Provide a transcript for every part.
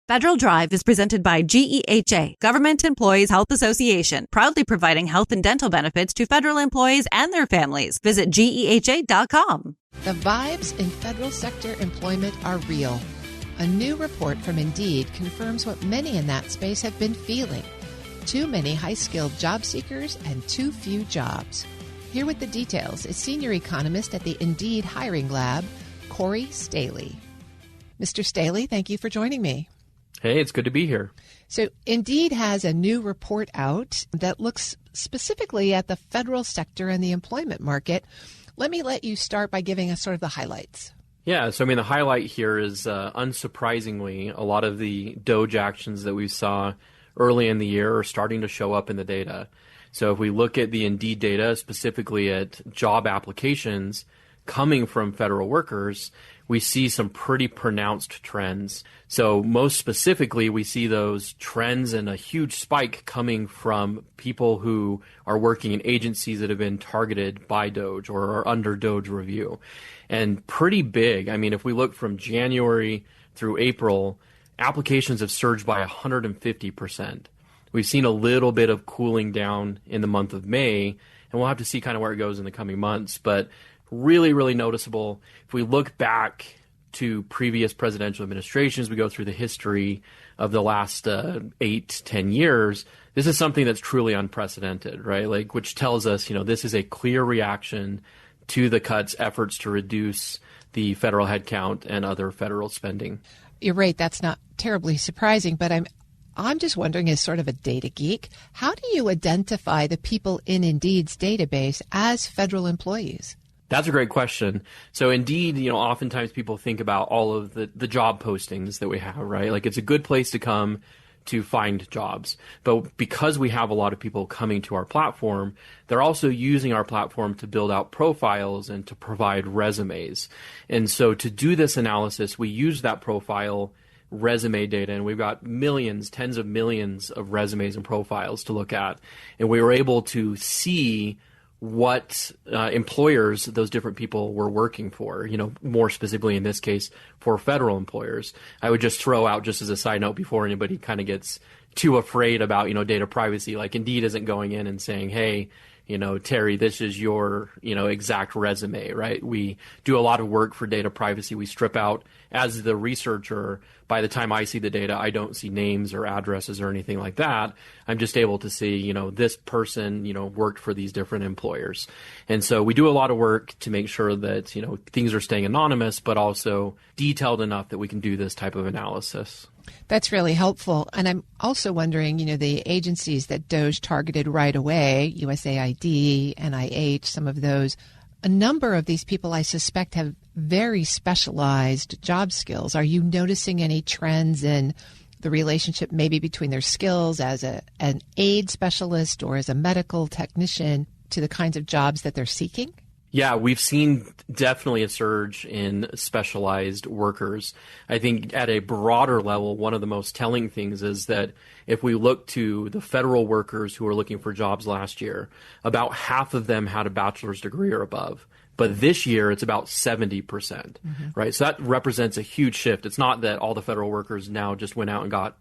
Federal Drive is presented by GEHA, Government Employees Health Association, proudly providing health and dental benefits to federal employees and their families. Visit GEHA.com. The vibes in federal sector employment are real. A new report from Indeed confirms what many in that space have been feeling. Too many high-skilled job seekers and too few jobs. Here with the details is senior economist at the Indeed Hiring Lab, Corey Staley. Mr. Staley, thank you for joining me. Hey, it's good to be here. So Indeed has a new report out that looks specifically at the federal sector and the employment market. Let you start by giving us sort of the highlights. Yeah, so the highlight here is unsurprisingly, a lot of the DOGE actions that we saw early in the year are starting to show up in the data. So if we look at the Indeed data, specifically at job applications coming from federal workers, we see some pretty pronounced trends. So most specifically, we see those trends and a huge spike coming from people who are working in agencies that have been targeted by DOGE or are under DOGE review. And pretty big. If we look from January through April, applications have surged by 150%. We've seen a little bit of cooling down in the month of May, and we'll have to see kind of where it goes in the coming months. But really, really noticeable. If we look back to previous presidential administrations, we go through the history of the last 8-10 years, this is something that's truly unprecedented, right? Which tells us, this is a clear reaction to the cuts efforts to reduce the federal headcount and other federal spending. You're right. That's not terribly surprising, but I'm just wondering, as sort of a data geek, how do you identify the people in Indeed's database as federal employees? That's a great question. So Indeed, oftentimes people think about all of the job postings that we have, right? It's a good place to come to find jobs. But because we have a lot of people coming to our platform, they're also using our platform to build out profiles and to provide resumes. And so to do this analysis, we use that profile resume data, and we've got millions, tens of millions of resumes and profiles to look at. And we were able to see what employers those different people were working for, more specifically in this case for federal employers. I would just throw out, just as a side note before anybody kind of gets too afraid about, data privacy, Indeed isn't going in and saying, hey, Terry, this is your, exact resume, right? We do a lot of work for data privacy. We strip out, as the researcher, by the time I see the data, I don't see names or addresses or anything like that. I'm just able to see, this person, worked for these different employers. And so we do a lot of work to make sure that, things are staying anonymous, but also detailed enough that we can do this type of analysis. That's really helpful. And I'm also wondering, the agencies that DOGE targeted right away, USAID, NIH, some of those, a number of these people I suspect have very specialized job skills. Are you noticing any trends in the relationship maybe between their skills as an aid specialist or as a medical technician to the kinds of jobs that they're seeking? Yeah, we've seen definitely a surge in specialized workers. I think at a broader level, one of the most telling things is that if we look to the federal workers who were looking for jobs last year, about half of them had a bachelor's degree or above. But this year, it's about 70%, right? So that represents a huge shift. It's not that all the federal workers now just went out and got,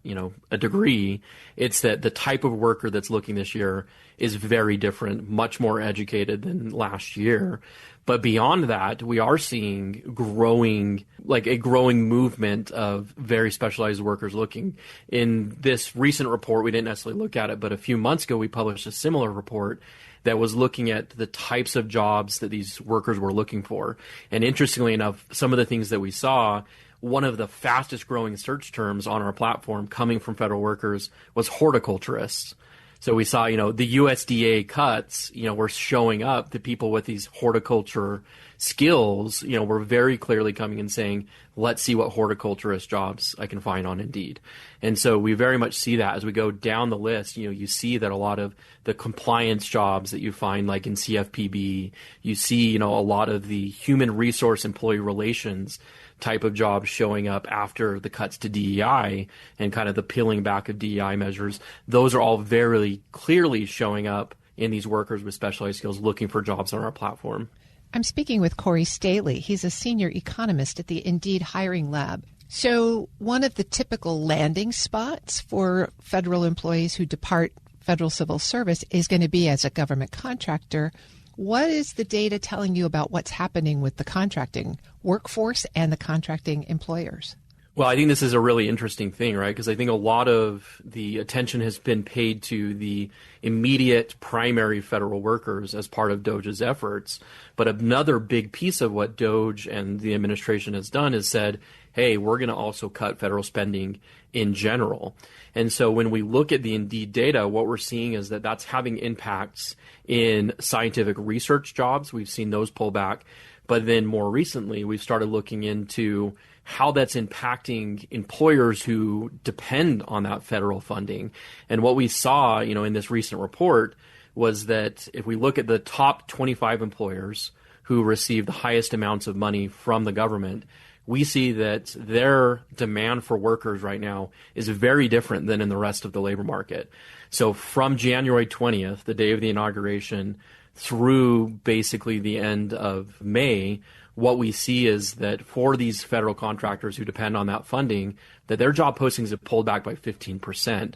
a degree. It's that the type of worker that's looking this year is very different, much more educated than last year. But beyond that, we are seeing a growing movement of very specialized workers looking. In this recent report, we didn't necessarily look at it, but a few months ago, we published a similar report that was looking at the types of jobs that these workers were looking for. And interestingly enough, some of the things that we saw, one of the fastest growing search terms on our platform coming from federal workers was horticulturists. So we saw, the USDA cuts, were showing up to people with these horticulture skills, were very clearly coming and saying, let's see what horticulturist jobs I can find on Indeed. And so we very much see that as we go down the list, you see that a lot of the compliance jobs that you find like in CFPB, you see, a lot of the human resource employee relations type of jobs showing up after the cuts to DEI and kind of the peeling back of DEI measures. Those are all very clearly showing up in these workers with specialized skills looking for jobs on our platform. I'm speaking with Corey Staley. He's a senior economist at the Indeed Hiring Lab. So one of the typical landing spots for federal employees who depart federal civil service is going to be as a government contractor. What is the data telling you about what's happening with the contracting workforce and the contracting employers? Well, I think this is a really interesting thing, right? Because I think a lot of the attention has been paid to the immediate primary federal workers as part of DOGE's efforts. But another big piece of what DOGE and the administration has done is said, hey, we're going to also cut federal spending in general. And so when we look at the Indeed data, what we're seeing is that that's having impacts in scientific research jobs. We've seen those pull back. But then more recently, we've started looking into how that's impacting employers who depend on that federal funding. And what we saw, in this recent report was that if we look at the top 25 employers who receive the highest amounts of money from the government, we see that their demand for workers right now is very different than in the rest of the labor market. So from January 20th, the day of the inauguration, through basically the end of May, what we see is that for these federal contractors who depend on that funding, that their job postings have pulled back by 15%.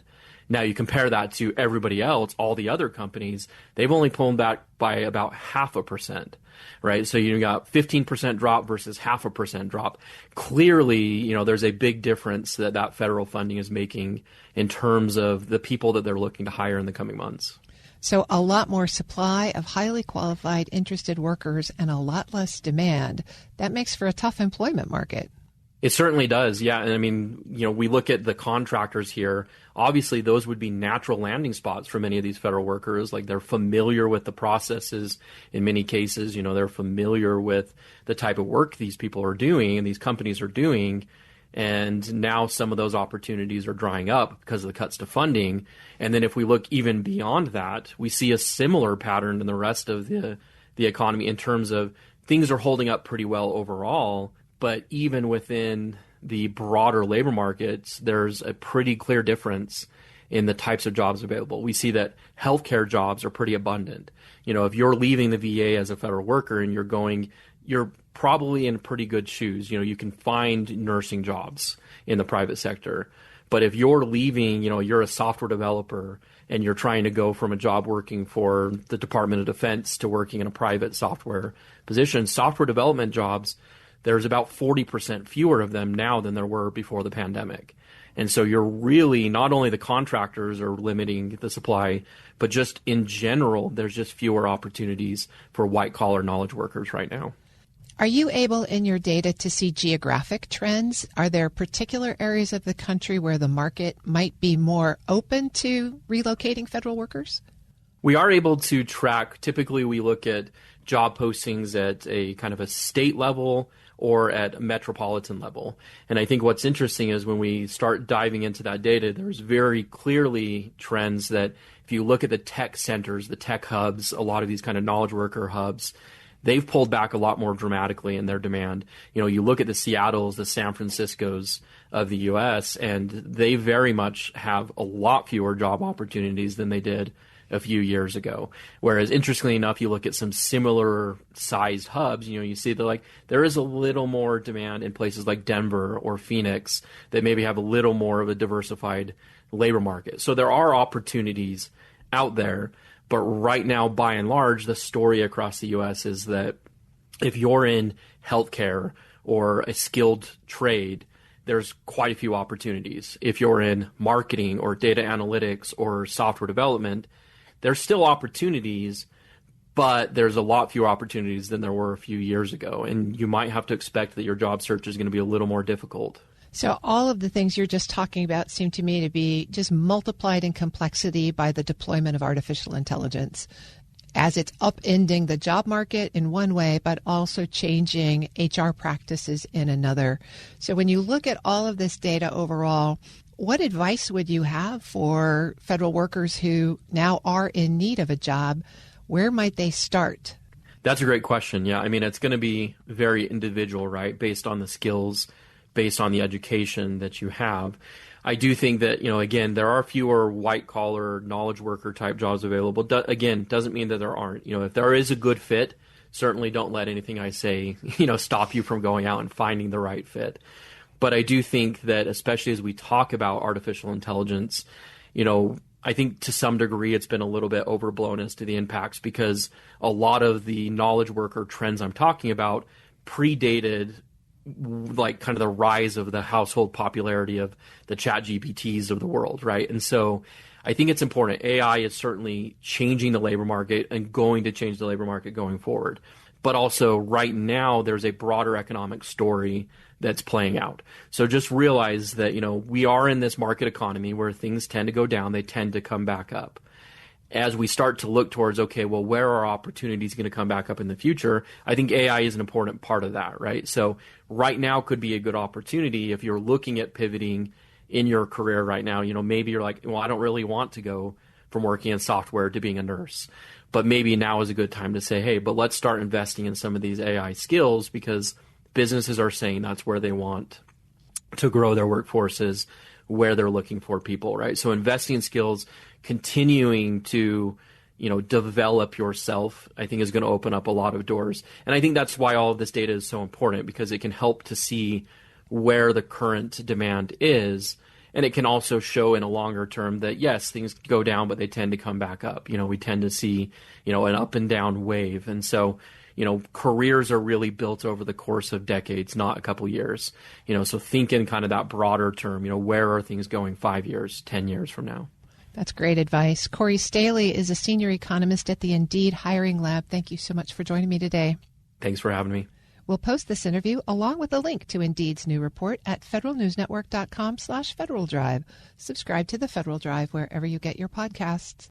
Now you compare that to everybody else, all the other companies, they've only pulled back by about 0.5%, right? So you got 15% drop versus 0.5% drop. Clearly, there's a big difference that federal funding is making in terms of the people that they're looking to hire in the coming months. So a lot more supply of highly qualified, interested workers and a lot less demand. That makes for a tough employment market. It certainly does, yeah. And I mean, we look at the contractors here. Obviously, those would be natural landing spots for many of these federal workers. Like they're familiar with the processes in many cases. They're familiar with the type of work these people are doing and these companies are doing. And now some of those opportunities are drying up because of the cuts to funding. And then if we look even beyond that, we see a similar pattern in the rest of the economy in terms of things are holding up pretty well overall. But even within the broader labor markets, there's a pretty clear difference in the types of jobs available. We see that healthcare jobs are pretty abundant. If you're leaving the VA as a federal worker and you're probably in pretty good shoes. You can find nursing jobs in the private sector. But if you're leaving, you're a software developer and you're trying to go from a job working for the Department of Defense to working in a private software position, software development jobs, there's about 40% fewer of them now than there were before the pandemic. And so you're really, not only the contractors are limiting the supply, but just in general, there's just fewer opportunities for white-collar knowledge workers right now. Are you able in your data to see geographic trends? Are there particular areas of the country where the market might be more open to relocating federal workers? We are able to track. Typically, we look at job postings at a kind of a state level or at a metropolitan level. And I think what's interesting is when we start diving into that data, there's very clearly trends that if you look at the tech centers, the tech hubs, a lot of these kind of knowledge worker hubs, they've pulled back a lot more dramatically in their demand. You look at the Seattles, the San Franciscos of the U.S., and they very much have a lot fewer job opportunities than they did a few years ago. Whereas, interestingly enough, you look at some similar sized hubs, you see that there is a little more demand in places like Denver or Phoenix that maybe have a little more of a diversified labor market. So there are opportunities out there. But right now, by and large, the story across the U.S. is that if you're in healthcare or a skilled trade, there's quite a few opportunities. If you're in marketing or data analytics or software development, there's still opportunities, but there's a lot fewer opportunities than there were a few years ago. And you might have to expect that your job search is going to be a little more difficult. So all of the things you're just talking about seem to me to be just multiplied in complexity by the deployment of artificial intelligence as it's upending the job market in one way, but also changing HR practices in another. So when you look at all of this data overall, what advice would you have for federal workers who now are in need of a job? Where might they start? That's a great question. Yeah, I mean, it's going to be very individual, right, based on the skills, based on the education that you have. I do think that, again, there are fewer white-collar knowledge worker type jobs available. Again, doesn't mean that there aren't. If there is a good fit, certainly don't let anything I say, stop you from going out and finding the right fit. But I do think that, especially as we talk about artificial intelligence, I think to some degree it's been a little bit overblown as to the impacts, because a lot of the knowledge worker trends I'm talking about predated like kind of the rise of the household popularity of the chat GPTs of the world, right? And so I think it's important. AI is certainly changing the labor market and going to change the labor market going forward. But also right now there's a broader economic story that's playing out. So just realize that, we are in this market economy where things tend to go down, they tend to come back up. As we start to look towards, okay, well, where are opportunities going to come back up in the future? I think AI is an important part of that, right? So right now could be a good opportunity if you're looking at pivoting in your career right now. Maybe you're like, well, I don't really want to go from working in software to being a nurse. But maybe now is a good time to say, hey, but let's start investing in some of these AI skills, because businesses are saying that's where they want to grow their workforces, where they're looking for people, right? So investing in skills, continuing to, develop yourself, I think is going to open up a lot of doors. And I think that's why all of this data is so important, because it can help to see where the current demand is. And it can also show in a longer term that, yes, things go down, but they tend to come back up. We tend to see, an up and down wave. And so, careers are really built over the course of decades, not a couple years. So think in kind of that broader term, where are things going 5 years, 10 years from now? That's great advice. Corey Staley is a senior economist at the Indeed Hiring Lab. Thank you so much for joining me today. Thanks for having me. We'll post this interview along with a link to Indeed's new report at federalnewsnetwork.com/Federal Drive. Subscribe to the Federal Drive wherever you get your podcasts.